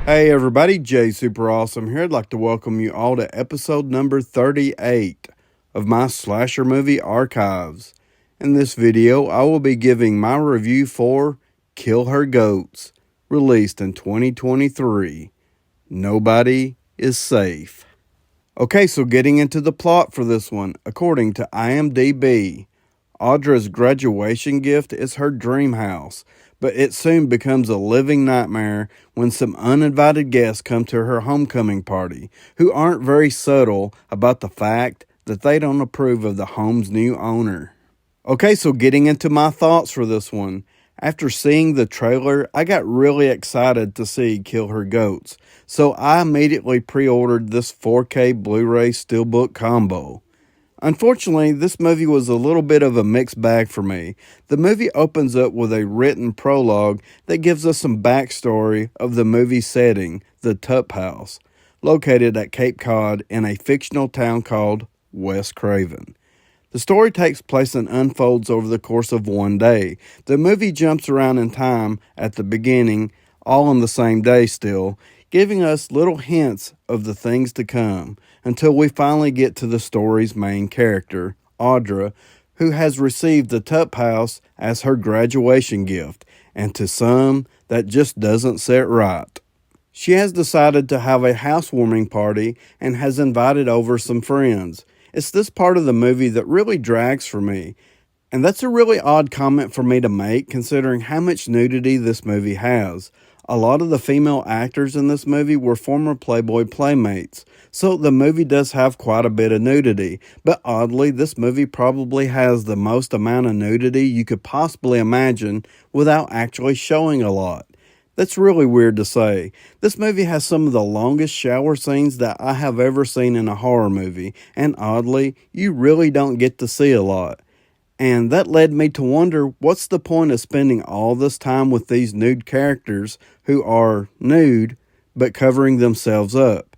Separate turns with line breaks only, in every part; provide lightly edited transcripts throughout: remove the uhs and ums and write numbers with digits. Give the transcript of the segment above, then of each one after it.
Hey everybody, Jay Superawesome here. I'd like to welcome you all to episode number 38 of my slasher movie archives. In this video, I will be giving my review for Kill Her Goats, released in 2023. Nobody is safe. Okay, so getting into the plot for this one, according to IMDb, Audra's graduation gift is her dream house, but it soon becomes a living nightmare when some uninvited guests come to her homecoming party who aren't very subtle about the fact that they don't approve of the home's new owner. Okay, so getting into my thoughts for this one. After seeing the trailer, I got really excited to see Kill Her Goats, so I immediately pre-ordered this 4K Blu-ray Steelbook combo. Unfortunately, this movie was a little bit of a mixed bag for me. The movie opens up with a written prologue that gives us some backstory of the movie setting, the Tup House, located at Cape Cod in a fictional town called West Craven. The story takes place and unfolds over the course of one day. The movie jumps around in time at the beginning, all on the same day still, giving us little hints of the things to come until we finally get to the story's main character, Audra, who has received the Tup House as her graduation gift, and to some, that just doesn't sit right. She has decided to have a housewarming party and has invited over some friends. It's this part of the movie that really drags for me, and that's a really odd comment for me to make considering how much nudity this movie has. A lot of the female actors in this movie were former Playboy playmates, so the movie does have quite a bit of nudity, but oddly, this movie probably has the most amount of nudity you could possibly imagine without actually showing a lot. That's really weird to say. This movie has some of the longest shower scenes that I have ever seen in a horror movie, and oddly, you really don't get to see a lot. And that led me to wonder, what's the point of spending all this time with these nude characters who are nude but covering themselves up?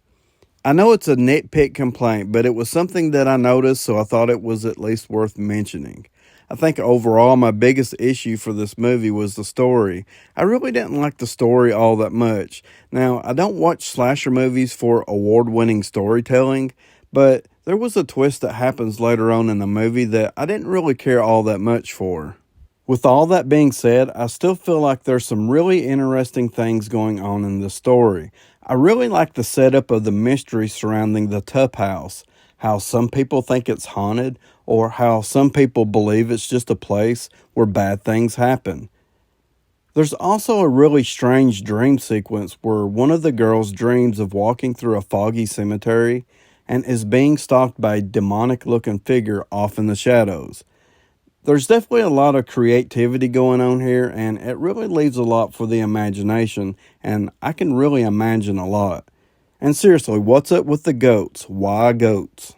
I know it's a nitpick complaint, but it was something that I noticed, so I thought it was at least worth mentioning. I think overall my biggest issue for this movie was the story. I really didn't like the story all that much. Now, I don't watch slasher movies for award-winning storytelling, but there was a twist that happens later on in the movie that I didn't really care all that much for. With all that being said, I still feel like there's some really interesting things going on in the story. I really like the setup of the mystery surrounding the Tup House, how some people think it's haunted, or how some people believe it's just a place where bad things happen. There's also a really strange dream sequence where one of the girls dreams of walking through a foggy cemetery and is being stalked by a demonic-looking figure off in the shadows. There's definitely a lot of creativity going on here, and it really leaves a lot for the imagination, and I can really imagine a lot. And seriously, what's up with the goats? Why goats?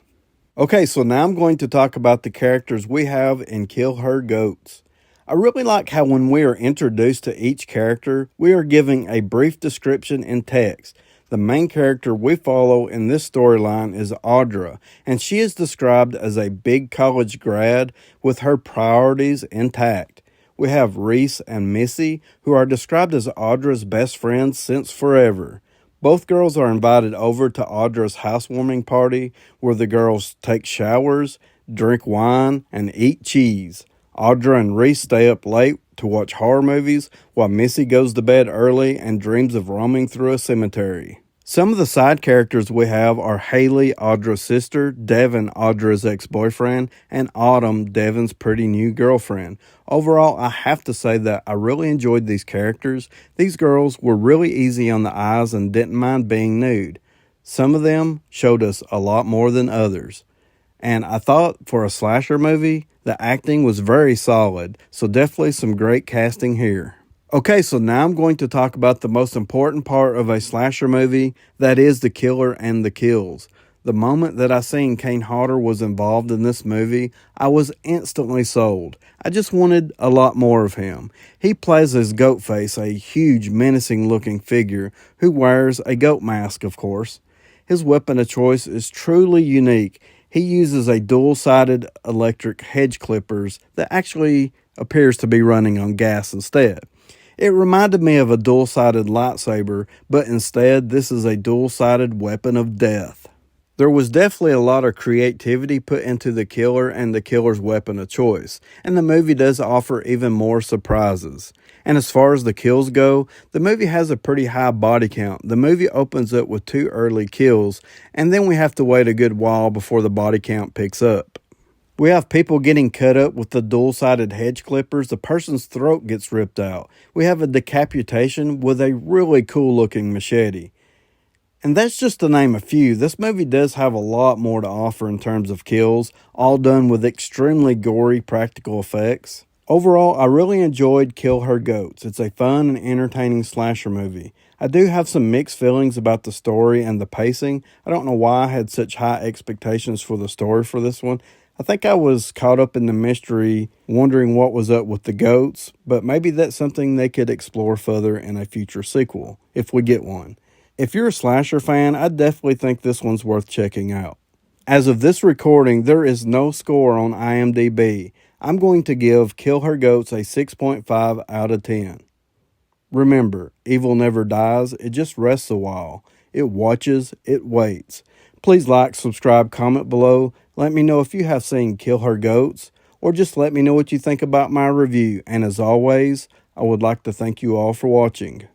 Okay, so now I'm going to talk about the characters we have in Kill Her Goats. I really like how when we are introduced to each character, we are given a brief description in text. The main character we follow in this storyline is Audra, and she is described as a big college grad with her priorities intact. We have Reese and Missy, who are described as Audra's best friends since forever. Both girls are invited over to Audra's housewarming party, where the girls take showers, drink wine, and eat cheese. Audra and Reese stay up late to watch horror movies, while Missy goes to bed early and dreams of roaming through a cemetery. Some of the side characters we have are Haley, Audra's sister, Devin, Audra's ex-boyfriend, and Autumn, Devin's pretty new girlfriend. Overall, I have to say that I really enjoyed these characters. These girls were really easy on the eyes and didn't mind being nude. Some of them showed us a lot more than others. And I thought for a slasher movie, the acting was very solid, so definitely some great casting here. Okay, so now I'm going to talk about the most important part of a slasher movie, that is the killer and the kills. The moment that I seen Kane Hodder was involved in this movie, I was instantly sold. I just wanted a lot more of him. He plays as Goatface, a huge menacing looking figure who wears a goat mask, of course. His weapon of choice is truly unique. He uses a dual-sided electric hedge clippers that actually appears to be running on gas instead. It reminded me of a dual-sided lightsaber, but instead this is a dual-sided weapon of death. There was definitely a lot of creativity put into the killer and the killer's weapon of choice, and the movie does offer even more surprises. And as far as the kills go, the movie has a pretty high body count. The movie opens up with 2 early kills, and then we have to wait a good while before the body count picks up. We have people getting cut up with the dual-sided hedge clippers. The person's throat gets ripped out. We have a decapitation with a really cool-looking machete. And that's just to name a few. This movie does have a lot more to offer in terms of kills, all done with extremely gory practical effects. Overall, I really enjoyed Kill Her Goats. It's a fun and entertaining slasher movie. I do have some mixed feelings about the story and the pacing. I don't know why I had such high expectations for the story for this one. I think I was caught up in the mystery, wondering what was up with the goats, but maybe that's something they could explore further in a future sequel, if we get one. If you're a slasher fan, I definitely think this one's worth checking out. As of this recording, there is no score on IMDb. I'm going to give Kill Her Goats a 6.5 out of 10. Remember, evil never dies, it just rests a while. It watches, it waits. Please like, subscribe, comment below. Let me know if you have seen Kill Her Goats, or just let me know what you think about my review. And as always, I would like to thank you all for watching.